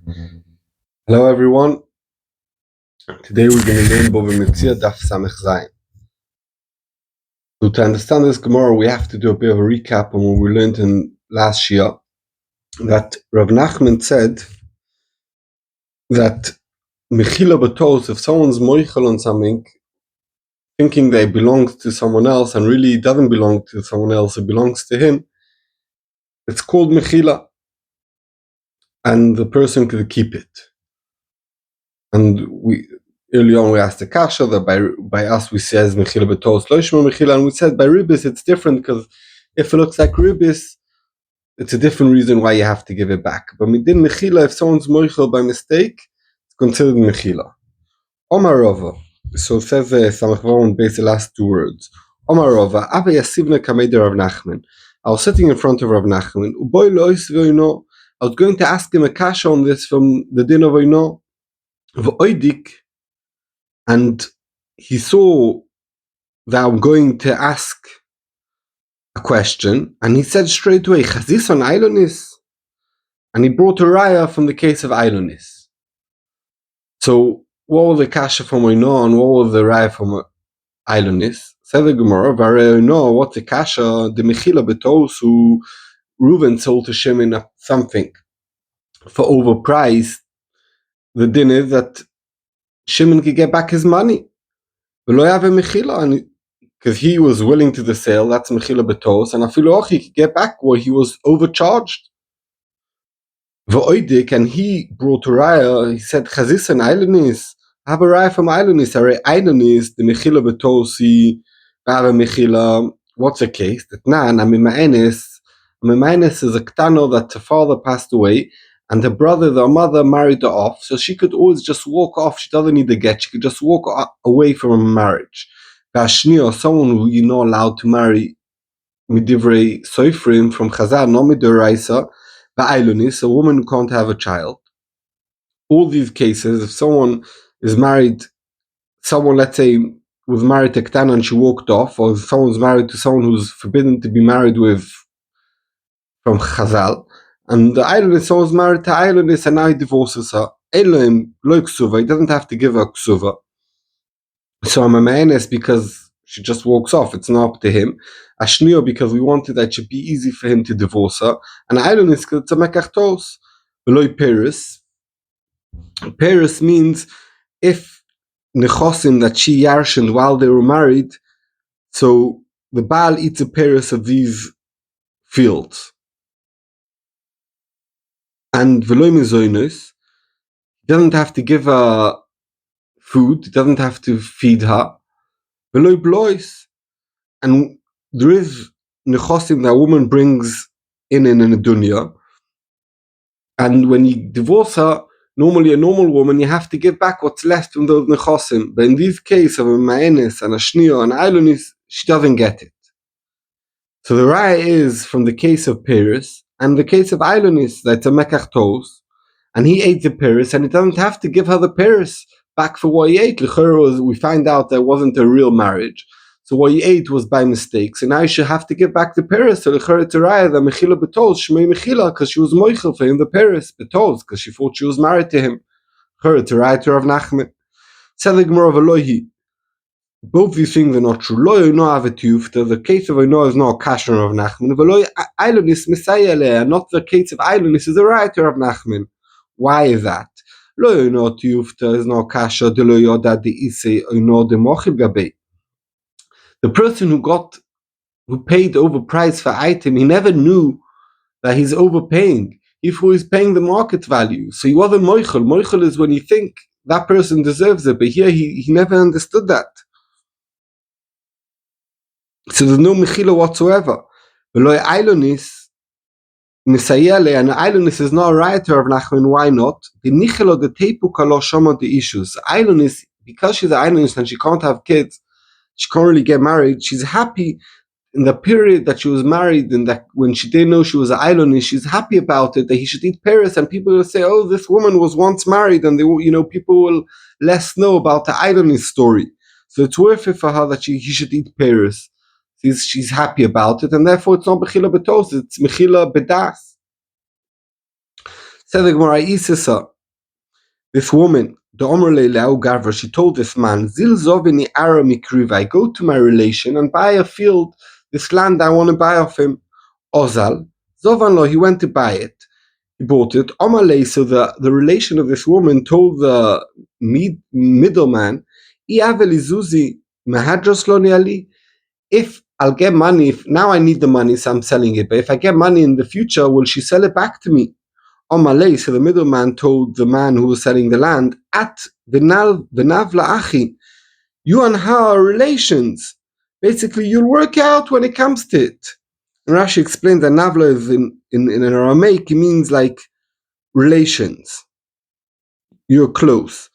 Hello everyone. Today we're going to learn Mציעא Daf Zayin. So to understand this Gemara, we have to do a bit of a recap on what we learned in last year. That Rav Nachman said that mechila b'tos, if someone's moichel on something, thinking that it belongs to someone else and really it doesn't belong to someone else, it belongs to him, it's called mechila, and the person could keep it. And early on we asked the kasha that by us we says mechila b'tos lo yishma mechila, and we said by ribis it's different because if it looks like ribis, it's a different reason why you have to give it back. But midin mechila, if someone's moichel by mistake, it's considered mechila. Omar Rava, so it says Samach Vav based the last two words. Omar Rava, Abba Yasivna Kamei Rav Nachman. I was sitting in front of Rav Nachman. Uboy lo isveino. I was going to ask him a kasha on this from the din of Oino. V'oidik, and he saw that I'm going to ask a question, and he said straight away, Chazis on Ailonis, and he brought a raya from the case of Ailonis. So what was the kasha from Oino and what was the raya from Ailonis? Said the Gemara, Oino, what's the kasha? The mechila betos who Reuven sold to Shimon something for overpriced. The din is that Shimon could get back his money. Because he was willing to the sale, that's mechila betos, and afilu he could get back what he was overcharged. V'oidik, and he brought a raya, he said, Chazis and Ailonis, I have a raya from Ailonis, Ailonis, the mechila betosi, have a mechila, what's the case? That nan, Amimaenis is a ktano that her father passed away, and her brother, the mother, married her off, so she could always just walk off, she doesn't need a get, she could just walk away from a marriage. Vashni, or someone who you're not allowed to marry, midivrei soifrim from Chazal, not midoraisa, Ailonis, a woman who can't have a child. All these cases, if someone is married, someone, let's say, was married to Ktana and she walked off, or someone's married to someone who's forbidden to be married with from Chazal, and the Ailonis, someone's married to Ailonis and now he divorces her. Elohim, lo ksuva, he doesn't have to give her ksuva. So I'm a ma'anes because she just walks off, it's not up to him. Ashnio, because we wanted that it should be easy for him to divorce her. And Ailonis, because it's a mekachtos. Veloy Paris. Paris means if nechosim that she yarshened while they were married, so the Baal eats a Paris of these fields. And Veloy Mezoinos, he doesn't have to give her food, he doesn't have to feed her. Veloy Blois. And there is nechosim that a woman brings in a dunya, and when you divorce her, normally a normal woman, you have to give back what's left from those nechosim. But in this case of a ma'anis and a shnio and Ailonis, she doesn't get it. So the raya is from the case of Paris and the case of Ailonis, that's a mekachtos, and he ate the Paris and he doesn't have to give her the Paris back for what he ate. We find out that it wasn't a real marriage. So what he ate was by mistake. So now he should have to give back the Paris. So l'chera t'raya, the mechila betos, shmei mechila, because she was moichel for him the Paris, betos, because she thought she was married to him. L'chera t'raya to Rav Nachman. Said the Gemara of Elohi. Both these things are not true. Lo yono avetiyufta, the case of Oino is not a kasha of Nachman. Veloy Ailonis messiah leah, not the case of Ailonis is a right of Nachman. Why is that? Lo yono tiyufta is not kasha, de lo yoda de isei Oino de mochil gabei. The person who paid overpriced for item, he never knew that he's overpaying. If he was paying the market value, so he wasn't moichel. Moichel is when you think that person deserves it, but here he never understood that. So there's no mechila whatsoever. Veloy Ailonis misayele, and Ailonis is not a writer of Nachman. Why not? The nichelo the teipu kalo shoma the issues. Ailonis, because she's an Ailonis and she can't have kids, she can't really get married. She's happy in the period that she was married, and that when she didn't know she was an Ailonis, she's happy about it, that he should eat Paris, and people will say, "Oh, this woman was once married," and they will, people will less know about the Ailonis story. So it's worth it for her that he should eat Paris. She's happy about it, and therefore it's not mechila betos, it's mechila bedas. Said the Gemara, Isisa, this woman, the Omrle Leau Gavra, she told this man, Zil Zovini Ara Mikriva, I go to my relation and buy a field, this land I want to buy off him. Ozal, Zovanlo, he went to buy it. He bought it. Omalei, so the relation of this woman told the middleman, if I'll get money, if now I need the money, so I'm selling it, but if I get money in the future, will she sell it back to me? Omalei, so the middleman told the man who was selling the land, At v'nav la'achi, you and her are relations. Basically, you'll work out when it comes to it. And Rashi explained that Navla is in an Aramaic, it means like relations. You're close.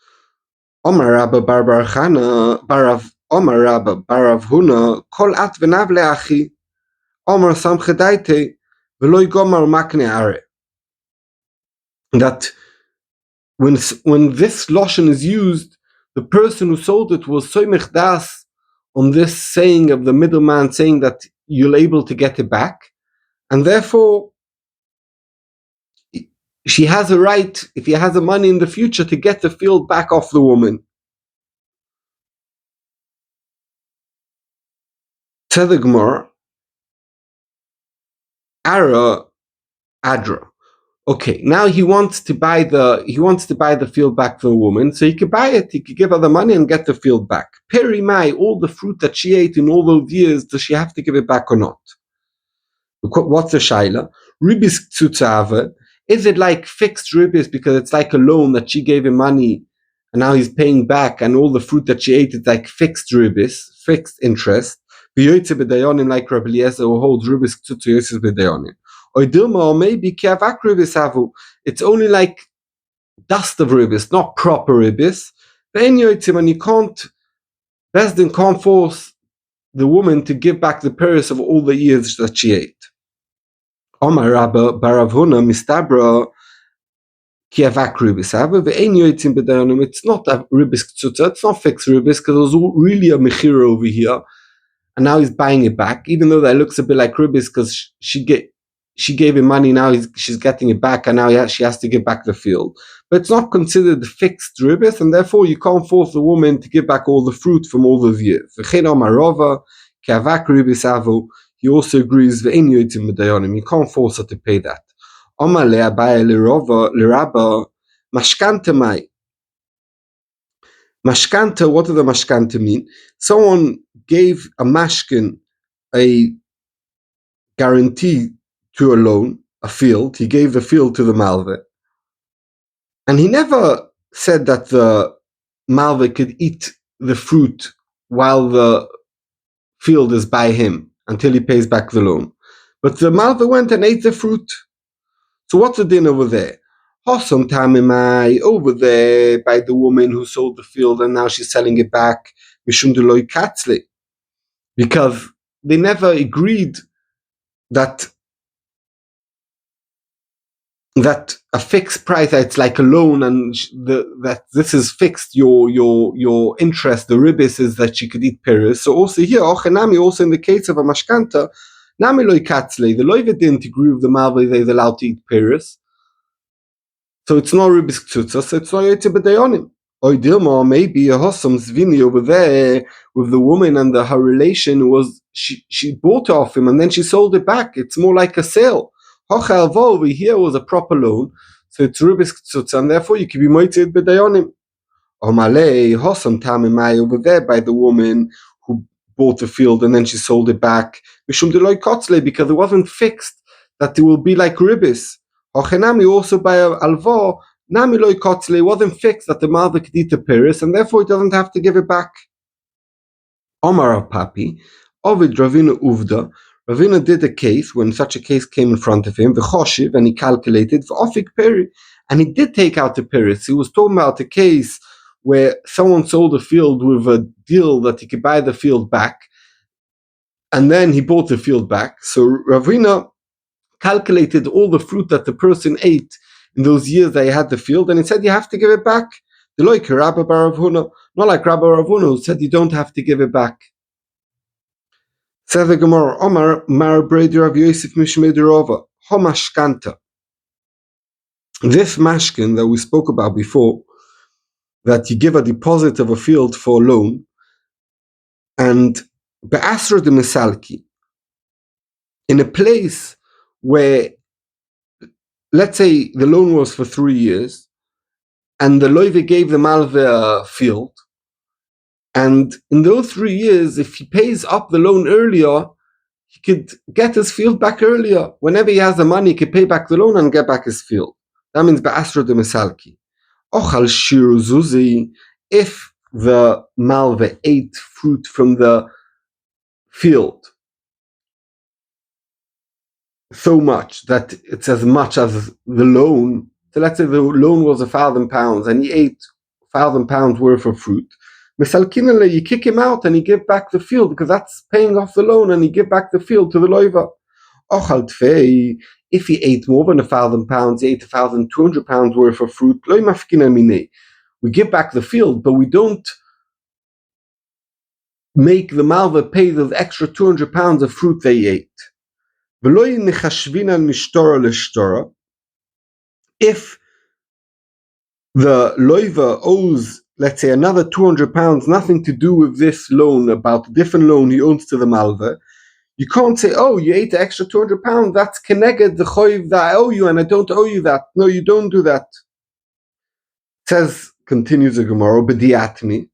Omar Rabba Bar Chana Barav Omar Rabba Barav Huna Kol At V'Nav Le'achi Omar Sam Chedaite V'Loi Gomar Makne Aryeh. That when this loshon is used, the person who sold it was soymech das on this saying of the middleman, saying that you're able to get it back, and therefore she has a right, if he has the money in the future, to get the field back off the woman. Tzedek Ara Adra. Okay, now he wants to buy the field back for the woman, so he could buy it. He could give her the money and get the field back. Peri Mai, all the fruit that she ate in all those years, does she have to give it back or not? What's the shaila? Ribis tzutzave. Is it like fixed ribis because it's like a loan that she gave him money and now he's paying back, and all the fruit that she ate is like fixed ribis, fixed interest? V'yoytze b'dayonim, like Rabbi Eliezer, who holds ribis tzutzu yoytze b'dayonim. Or Dilma, or maybe kiavak ribis havu. It's only like dust of ribis, not proper ribis. Then yoytze, and you can't, Bezdin can't force the woman to give back the purse of all the years that she ate. Omar Rabba Barav Huna Mistabra Kiavak Ribis Havu Ve'ein Yoitzim B'dayonim. It's not a ribis tzutza, it's not fixed ribis, because there was really a mechira over here, and now he's buying it back, even though that looks a bit like ribis because she gave him money, now she's getting it back, and now she has to give back the field. But it's not considered fixed ribis, and therefore you can't force the woman to give back all the fruit from all those years. V'chein Omar Rava Kiavak Ribis Havu. He also agrees ve'ein yoitzim b'dayonim. You can't force her to pay that. Omar le'abaya l'rabba mashkanta mai. Mashkanta, what does the mashkanta mean? Someone gave a mashkin a guarantee to a loan, a field. He gave the field to the malveh, and he never said that the malveh could eat the fruit while the field is by him until he pays back the loan. But the malveh went and ate the fruit. So what's the din over there? Hossam tamimai, over there by the woman who sold the field and now she's selling it back, mishum deloy katzli, because they never agreed that a fixed price, it's like a loan, and that this is fixed. Your interest, the ribis, is that she could eat peris. So also here, ochenami, also in the case of a mashkanta, nami loy katzle, the loiva didn't agree with the malveh they're allowed to eat peris. So it's not ribis ktsutza, so it's not yoytze b'dayonim. Or dilma, maybe a hossam zvini over there with the woman and her relation was she bought it off him and then she sold it back. It's more like a sale. Hocha alvo over here was a proper loan, so it's ribis ktsutza, and therefore you can be moitzed b'dayonim. Or malay hossam tamimai over there by the woman who bought the field and then she sold it back. Mishum deloy kotzle, because it wasn't fixed that it will be like ribis. Ochenami, also by alvo, nami loy kotzle, wasn't fixed that the malveh could eat the peris, and therefore he doesn't have to give it back. Omar Papi, Ovid Ravina Uvda. Ravina did a case when such a case came in front of him, v'choshiv, and he calculated v'ofik peri, and he did take out the peris. He was talking about a case where someone sold a field with a deal that he could buy the field back, and then he bought the field back. So Ravina calculated all the fruit that the person ate in those years that he had the field, and he said you have to give it back. Not like Rabbi Bar Huna who said you don't have to give it back. Says the Gemara, Omar Mar Breder Rav Yosef Mishmei Derova Homashkanta. this mashkin that we spoke about before, that you give a deposit of a field for a loan, and be'asra de misalki, in a place where, let's say the loan was for 3 years, and the loive gave the malve a field, and in those 3 years, if he pays up the loan earlier, he could get his field back earlier. Whenever he has the money, he could pay back the loan and get back his field. That means be'asra de misalki. Ochal shiru zuzi, if the malve ate fruit from the field so much that it's as much as the loan. So let's say the loan was £1,000 and he ate £1,000 worth of fruit. Misalkinele, you kick him out and you give back the field because that's paying off the loan, and you give back the field to the loiva. Ochal tfei, if he ate more than £1,000, he ate £1,200 worth of fruit. Loi mafkina mine. We give back the field, but we don't make the malva pay those extra £200 of fruit they ate. If the loiva owes, let's say, another £200, nothing to do with this loan, about a different loan he owns to the malva, you can't say, oh, you ate the extra £200, that's keneged the choiv that I owe you and I don't owe you that. No, you don't do that. Says, continues the Gemara, b'diatmi,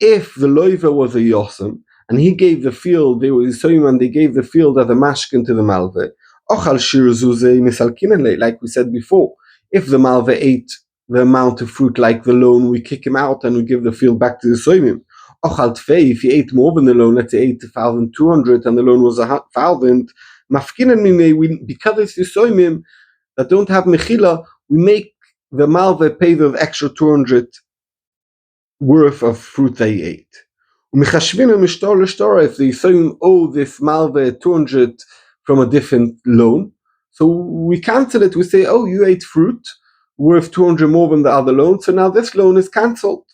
if the loiva was a yosem, and he gave the field, they were Yisoyim, and they gave the field as a mashkin to the malve, ochal shir zuzei misalkinele, like we said before, if the malve ate the amount of fruit like the loan, we kick him out and we give the field back to the Yisoyim. Ochal tfei, if he ate more than the loan, let's say 8,200 and the loan was 1,000, mafkinan mine, because it's Yisoyim that don't have mechila, we make the malve pay the extra 200 worth of fruit they ate. If the Yisoyim owe this malve 200 from a different loan, so we cancel it. We say, oh, you ate fruit worth 200 more than the other loan, so now this loan is cancelled.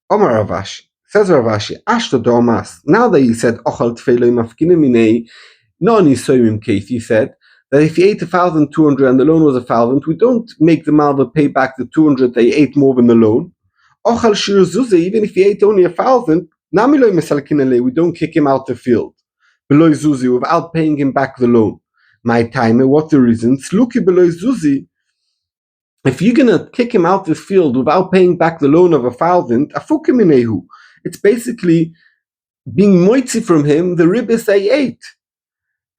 Omar Ravashi, says Ravashi, Ashta Domas, now that he said, Ochal Tfeiloi Mafkine Minei, non Yisoyim case, he said, that if he ate 1,200 and the loan was 1,000, we don't make the malve pay back the 200 they ate more than the loan. Ochal shir zuze, even if he ate only 1,000, namiloi mesalkinele, we don't kick him out the field. Beloi zuzi, without paying him back the loan. My time, what's the reason? Sluki beloi zuzi. If you're gonna kick him out the field without paying back the loan of 1,000, afukiminehu. It's basically being moitzi from him the ribis they ate.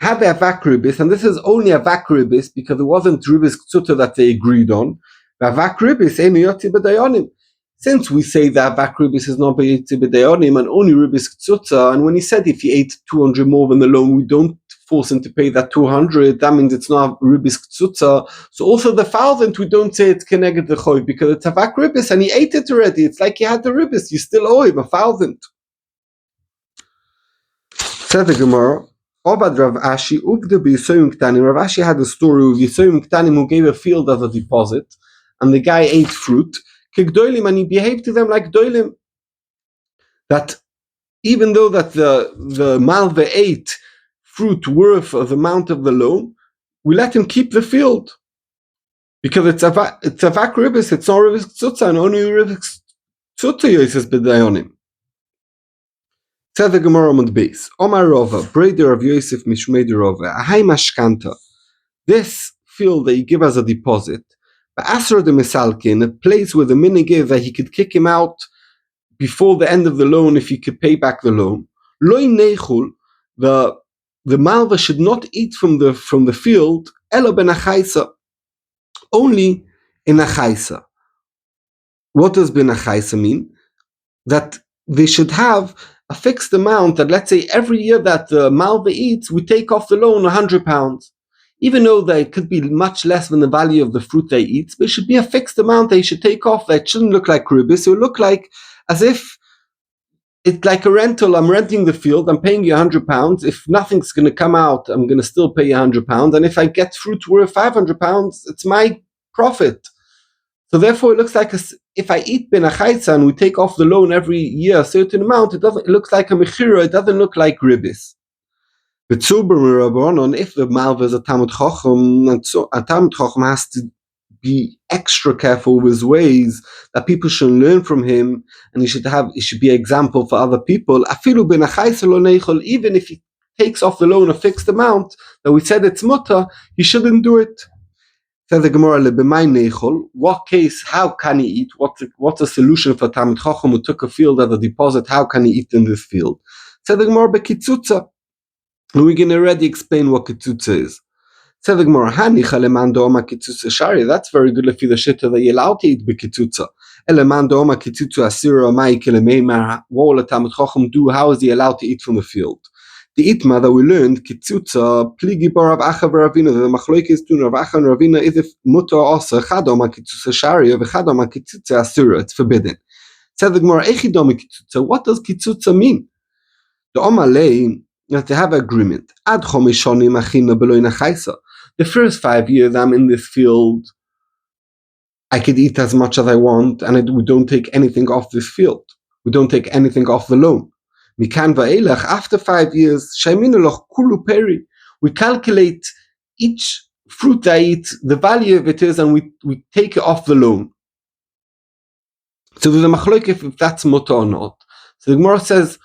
Have a vak ribis, and this is only a vak ribis because it wasn't ribis ksuta that they agreed on. Vak ribis enu yotzi b'dayonim. Since we say that vak ribis is not b'yotzi b'dayonim and only ribis ktsutza, and when he said if he ate 200 more than the loan, we don't force him to pay that 200, that means it's not ribis ktsutza. So also the 1,000, we don't say it's keneged the choy because it's a vak ribis and he ate it already. It's like he had the ribis, you still owe him 1,000. Said the Gemara, Obad Rav Ashi, Uvde b'Yisoyim Ktanim. Rav Ashi had a story of Yisoyim Ktanim who gave a field as a deposit, and the guy ate fruit, k'gdoilim, and he behaved to them like doilim. That even though that the malve ate fruit worth of the amount of the loan, we let him keep the field. Because it's a vak ribis, it's not ribis ktsutza, and only ribis ktsutza yoises b'dayonim. Said the Gemara on the base, Omar Rova, brother of Yosef Mishmei Rova, Ahai Mashkanta, this field that you give as a deposit, but Asra de Misalkin, a place where the minig is that he could kick him out before the end of the loan if he could pay back the loan. Loi Nechul, the malva should not eat from the field, Elo ben Achaisa, only in Achaisa. What does ben Achaisa mean? That they should have a fixed amount that, let's say, every year that the malva eats, we take off the loan £100. Even though they could be much less than the value of the fruit they eat, but it should be a fixed amount they should take off. That shouldn't look like ribis. It will look like as if it's like a rental. I'm renting the field. I'm paying you £100. If nothing's going to come out, I'm going to still pay you £100. And if I get fruit worth £500, it's my profit. So therefore, it looks like if I eat ben achaitza and we take off the loan every year a certain amount, it looks like a mechira. It doesn't look like ribis. If the malva is a Talmud Chacham, and so a Talmud Chacham has to be extra careful with ways that people should learn from him, and he should be an example for other people. Even if he takes off the loan a fixed amount that we said it's mutter, he shouldn't do it. Says the Gemara, what case, how can he eat? What's a solution for Talmid Chacham who took a field as a deposit? How can he eat in this field? Says the Gemara, bekitzutza. We can already explain what kitzutza is. Says the Gemara, that's very good if the shitta that you're allowed to eat bekitzutza. What will a Talmid Chacham do? How is he allowed to eat from the field? The itma that we learned, kitzutza, pligi bar Rav Acha v'Ravina, the machloikis between Rav Acha and Ravina is if mutar asa, chad oma kitzutza sharia, v'chad oma kitzutza asura, it's forbidden. Says the Gemara, echidom kitzutza, what does kitzutza mean? The omalei, that they have agreement. Ad chomishonim achina beloy nachaisa. The first 5 years I'm in this field, I could eat as much as I want, and we don't take anything off this field. We don't take anything off the loan. Mikan va'elach, after 5 years, shayminoloch kulu peri. We calculate each fruit I eat, the value of it is, and we take it off the loan. So there's a machlok if that's mutter or not. So the Gemara says,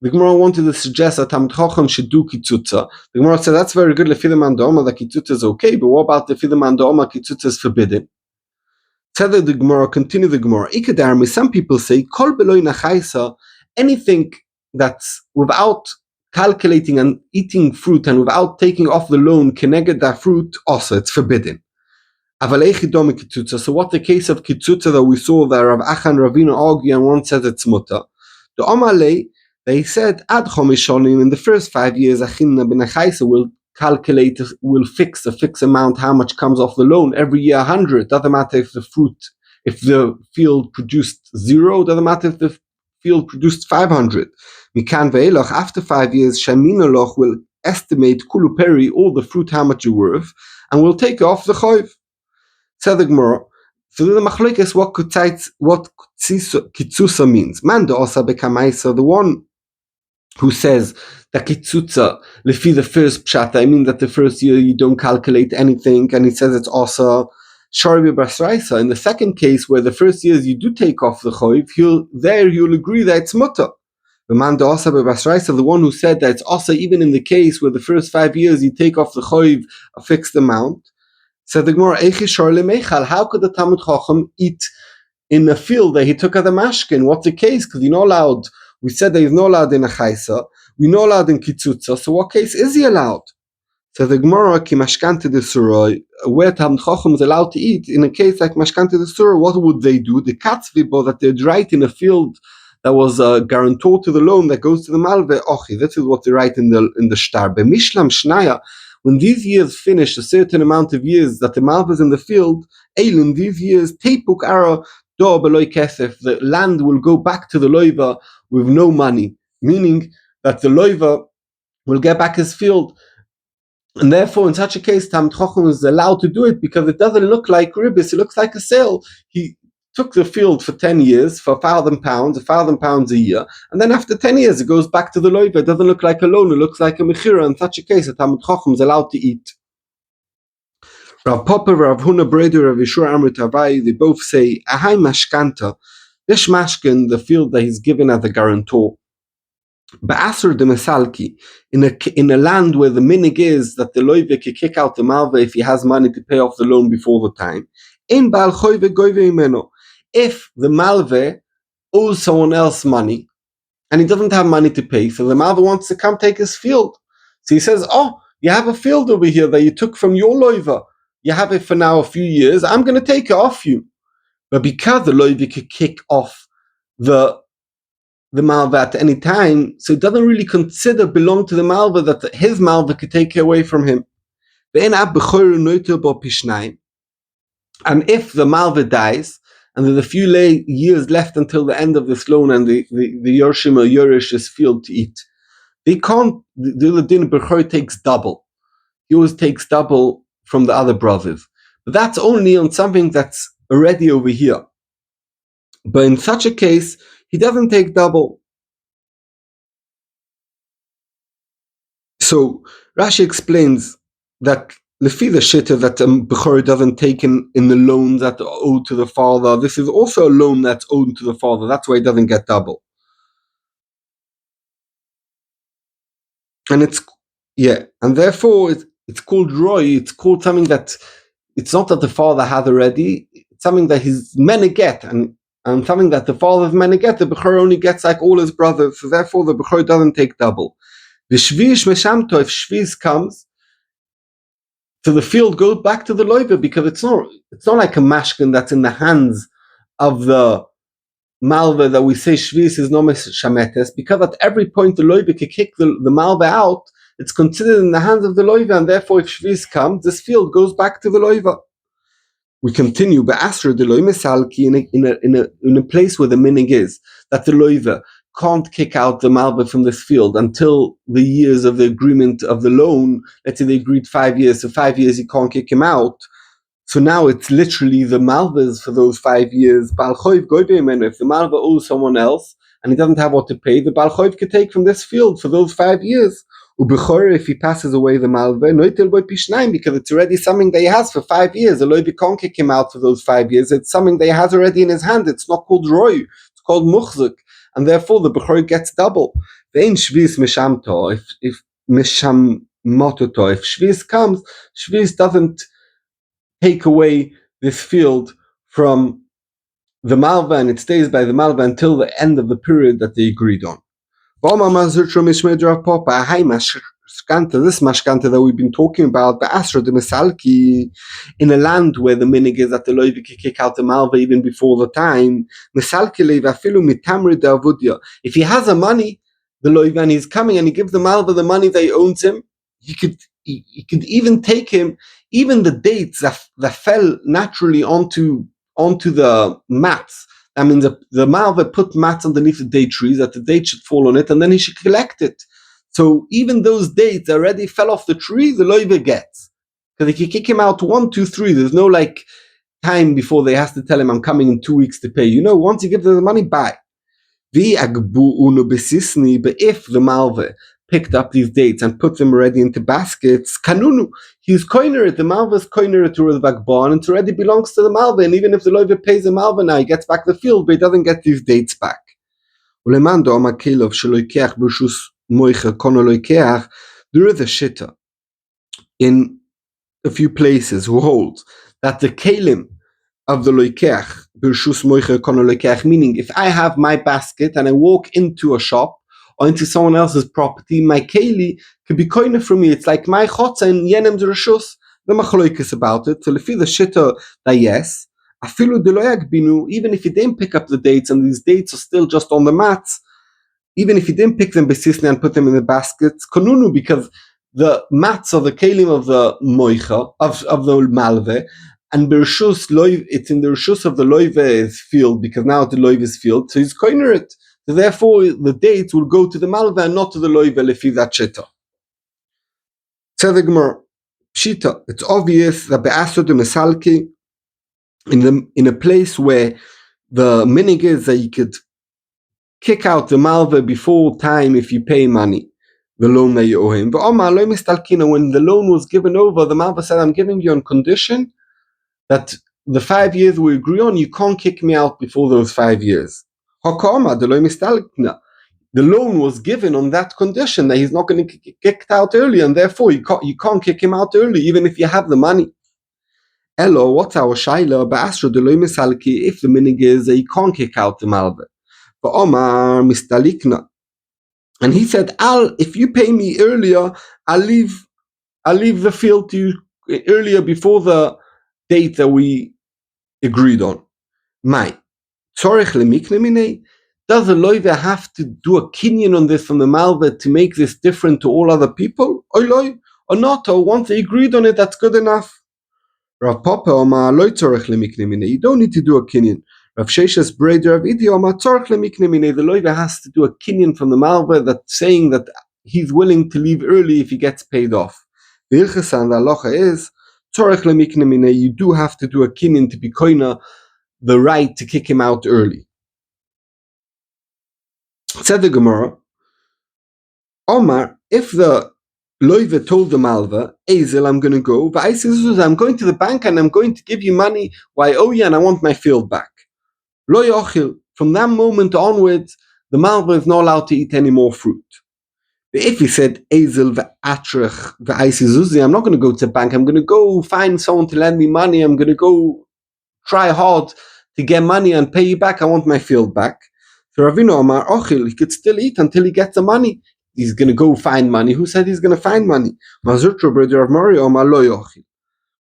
the Gemara wanted to suggest that Talmid Chacham should do kitzutza. The Gemara said that's very good. Lefidaman da'oma that kitzutza is okay, but what about lefidaman da'oma kitzutza is forbidden? Said the Gemara, continue the Gemara. Ikadarmi, some people say kol beloy nachaisa, anything that's without calculating and eating fruit and without taking off the loan keneged that fruit, also it's forbidden. So what the case of kitzutza that we saw that Rav Acha and Ravina argue, and one says it's mutter. The Omalei, they said ad chomishonim, in the first 5 years achinna b'nachaisa will calculate, will fix a fixed amount how much comes off the loan every year 100. Doesn't matter if the field produced 0. Doesn't matter if the field produced 500. Mikan ve'elach, after 5 years, Shaminoloch will estimate kulu peri, all the fruit, how much you're worth, and will take off the choiv. Said the Gemara. So the machlokes, what kitzutza means. Man da'asa bekamaisa, the one who says that kitzutza, lefi the first pshata, I mean that the first year you don't calculate anything, and he says it's also shari b'basraisa. In the second case, where the first years you do take off the choiv, you'll agree that it's mutter. The man da'asa b'basraisa, the one who said that it's also even in the case where the first 5 years you take off the choiv a fixed amount. So the Gemara, how could the Talmid Chacham eat in a field that he took as a mashkin? What's the case? Because you're not allowed. We said that he's not allowed in a chaisa. We're not allowed in kitzutza. So what case is he allowed? So the Gemara, ki mashkante de surah, where Talmid Chacham is allowed to eat in a case like mashkante de surah, what would they do? The katzvibo that they'd write in a field that was a guarantor to the loan that goes to the malve. Ochi, this is what they write in the shtar. Be mishlam shnaya. When these years finish, a certain amount of years that the malva is in the field, in these years, teipuk ara do beloy kesef, the land will go back to the loiva with no money, meaning that the loiva will get back his field. And therefore, in such a case, Talmid Chacham is allowed to do it because it doesn't look like ribbis, it looks like a sale. He took the field for 10 years for £1,000 a year, and then after 10 years it goes back to the loiva. It doesn't look like a loan, it looks like a mechira. In such a case, a Talmid Chacham is allowed to eat. Rav Papa, Rav Huna Breder, Rav Yeshua Amrit Havai, they both say, Ahai Mashkanta, this mashkin, the field that he's given as a guarantor, Ba'asr de Mesalki, in a land where the minig is that the loiva can kick out the malva if he has money to pay off the loan before the time. In Baal Choive Goive Imeno, if the malve owes someone else money and he doesn't have money to pay, so the malve wants to come take his field. So he says, oh, you have a field over here that you took from your loiva. You have it for now a few years. I'm going to take it off you. But because the loiva could kick off the malva at any time, so it doesn't really consider belong to the malva that his malva could take it away from him. And if the malva dies, and there's a few years left until the end of this loan, and the Yorshim or Yorish is field to eat, they can't. The din b'chor takes double. He always takes double from the other brothers, but that's only on something that's already over here. But in such a case, he doesn't take double. So Rashi explains that Lefi the shitta that Bechor doesn't take in the loans that are owed to the father. This is also a loan that's owed to the father. That's why he doesn't get double. And and therefore it's called Roy. It's called something that it's not that the father has already. It's something that his men get, and something that the father's men get. The Bechor only gets like all his brothers. So therefore, the Bechor doesn't take double. The Shvish Meshamto, if Shvish comes, so the field goes back to the loiva, because it's not like a mashkin that's in the hands of the malva that we say shvis is no shametes, because at every point the loiva can kick the malva out. It's considered in the hands of the loiva, and therefore if shvis comes, this field goes back to the loiva. We continue, but Asra the loy misalki in a place where the minig is that the loiva can't kick out the malva from this field until the years of the agreement of the loan. Let's say they agreed 5 years, so 5 years he can't kick him out. So now it's literally the malvas for those 5 years. Baal Choiv goybeim, if the malva owes someone else and he doesn't have what to pay, the Baal Choiv could take from this field for those 5 years. Ubechor, if he passes away the malva, noitel boy pishnaim, because it's already something that he has for 5 years. The loivi can't kick him out for those 5 years. It's something that he has already in his hand. It's not called roy. It's called muchzuk, and therefore the bechor gets double. Vein shvis mishamto, if misham mototo, if shvis comes, shvis doesn't take away this field from the malva, and it stays by the malva until the end of the period that they agreed on. This mashkanta that we've been talking about, the Asra de Misalki, in a land where the minig is that the loivi can kick out the malva even before the time. If he has a money, the loivi, and he's coming and he gives the malva the money that he owns him, he could even take him even the dates that fell naturally onto the mats. I mean, the malva put mats underneath the date trees that the date should fall on it, and then he should collect it. So even those dates already fell off the tree, the loiva gets. Because if you kick him out 1, 2, 3, there's no like time before they have to tell him, I'm coming in 2 weeks to pay. Once you give them the money, bye. But if the malva picked up these dates and put them already into baskets, kanunu, he's koiner it. The malva is koiner it to the vagbon, and it already belongs to the malva. And even if the loiva pays the malva now, he gets back the field, but he doesn't get these dates back. There is a shitta in a few places who holds that the kelim of the loikeach, b'rshus moicher kono loikeach, meaning if I have my basket and I walk into a shop or into someone else's property, my keli could be koine for me. It's like my chotza in yenem's rshus. The machloikis about it. So lefi the shitta that yes, afilu deloyak binu, even if you didn't pick up the dates and these dates are still just on the mats, even if you didn't pick them besisne and put them in the baskets, konunu, because the mats are the kelim of the moicha, of the malve, and bershus loiv, it's in the reshus of the loive's field, because now the loive's field, so he's koiner it. So therefore, the dates will go to the malve and not to the loive lefi that shita. Tzedek Pshita, it's obvious that be'asod mesalki, in a place where the minig is that you could kick out the malva before time if you pay money, the loan that you owe him. But when the loan was given over, the malva said, I'm giving you on condition that the 5 years we agree on, you can't kick me out before those 5 years. The loan was given on that condition that he's not going to get kicked out early, and therefore you can't kick him out early, even if you have the money. Hello, what's our shaila? If the minig is that you can't kick out the malva. But Omar mistalikna, and he said, if you pay me earlier, I'll leave the field to you earlier before the date that we agreed on. Does the loiva have to do a kinyan on this from the malva to make this different to all other people? Or not? Or once they agreed on it, that's good enough. Rav Papa Omar loy tzorech lemikne minei. You don't need to do a kinyan. Rav Sheshes Breder of Idi Omar tzorech lemikne minei. The loiva has to do a kinyan from the malva that's saying that he's willing to leave early if he gets paid off. The Ilchesan, the halacha is tzorech lemikne minei. You do have to do a kinyan to be koina the right to kick him out early. Said the Gemara, Omar, if the Loive told the Malva, Ezel, I'm going to go. I'm going to the bank and I'm going to give you money. Why, oh yeah, and I want my field back. Lo yochil. From that moment onwards, the Malva is not allowed to eat any more fruit. If he said, Ezel ve'atrech ve'aisizuzi, I'm not going to go to the bank. I'm going to go find someone to lend me money. I'm going to go try hard to get money and pay you back. I want my field back. So Ravina Omar Ochil, he could still eat until he gets the money. He's going to go find money. Who said he's going to find money? Mazurtra, brother of Mari, Omar Lo Yochil.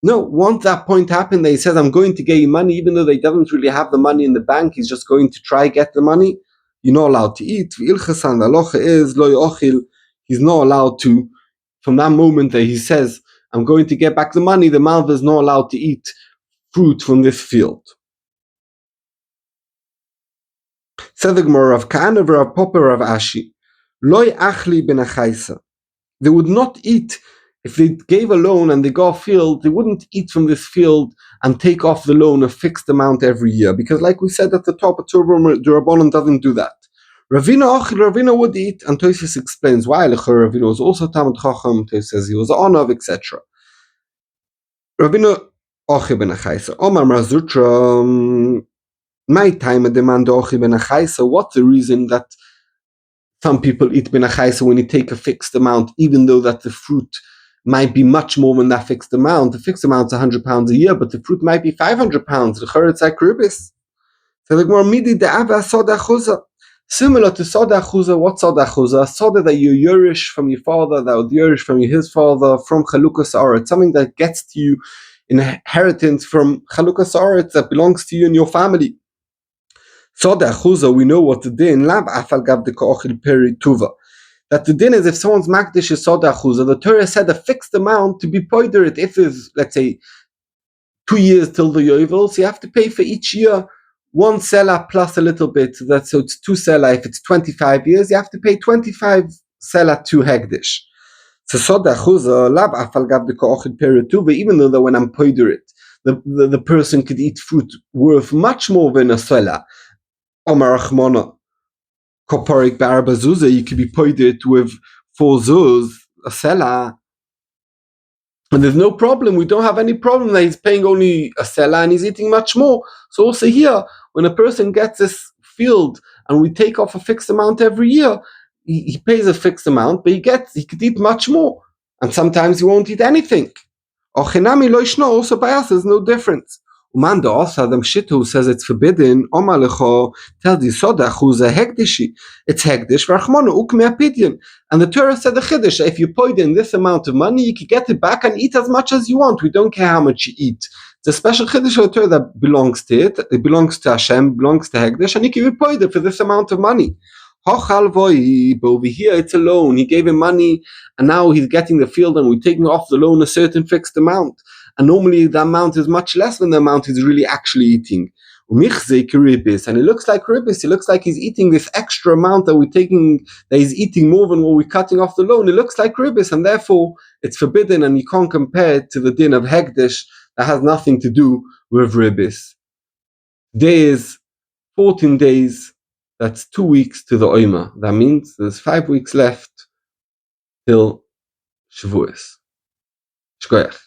No, once that point happened that he says, I'm going to get you money, even though they doesn't really have the money in the bank, he's just going to try get the money. You're not allowed to eat. Ilchasan, the halacha is Lo Yochil. He's not allowed to. From that moment that he says, I'm going to get back the money, the Malva is not allowed to eat fruit from this field. Said the Gemara of Kana v'Rav Papa Rav Ashi, Loi achli ben achaisa. They would not eat if they gave a loan and they got a field. They wouldn't eat from this field and take off the loan a fixed amount every year, because, like we said at the top, a Rabbanon doesn't do that. Ravina would eat, and Tosfos explains why. Ravina was also Talmid Chacham. Tosfos says he was an Onav, etc. Ravina ochil ben achaisa. Omar Mazutra. My time at demand ochil ben achaisa. What's the reason that some people eat ben achaisa when you take a fixed amount, even though that the fruit might be much more than that fixed amount? The fixed amount is £100 a year, but the fruit might be £500. It's like ribis. So the Gemara midi de'ava soda chuza. Similar to soda chuza, what soda chuza? Soda that you yurish from your father, that would yurish from his father, from chalukas aretz, something that gets to you in inheritance from chalukas aretz that belongs to you and your family. Soda chuza, we know what the din lab afal gav de ka'ochil peri tuva. That the din is if someone's makdish is soda chuza, the Torah said a fixed amount to be poidered. If it's, let's say, 2 years till the yovel, so you have to pay for each year 1 selah plus a little bit. So it's 2 selah. If it's 25 years, you have to pay 25 selah to hegdish. So soda chuza lab afal gav de ka'ochil peri tuva, even though that when I'm poider it, the person could eat fruit worth much more than a selah. Omar Achmona, Koparik Barba Zuzah, you could be poided with 4 zuz, a selah, and there's no problem. We don't have any problem that he's paying only a selah and he's eating much more. So also here, when a person gets this field and we take off a fixed amount every year, he pays a fixed amount, but he could eat much more. And sometimes he won't eat anything. Ochinami lo ishno, also by us, there's no difference. Umanda also the Mshita who says it's forbidden, Omalecho tells you soda chuza hegdishi. It's hegdish v'rachmonu ukme apidyon. And the Torah said the chiddush, if you put in this amount of money, you can get it back and eat as much as you want. We don't care how much you eat. It's a special chiddush of the Torah that belongs to it. It belongs to Hashem, belongs to hegdish, and you can be paid for this amount of money. Hochal voi, but over here it's a loan. He gave him money, and now he's getting the field, and we're taking off the loan a certain fixed amount. And normally the amount is much less than the amount he's really actually eating. And it looks like ribis. It looks like he's eating this extra amount that we're taking, that he's eating more than what we're cutting off the loan. It looks like ribis, and therefore it's forbidden, and you can't compare it to the din of hegdish that has nothing to do with ribis. Days, 14 days, that's 2 weeks to the Oima. That means there's 5 weeks left till Shavuos. Shkoyach.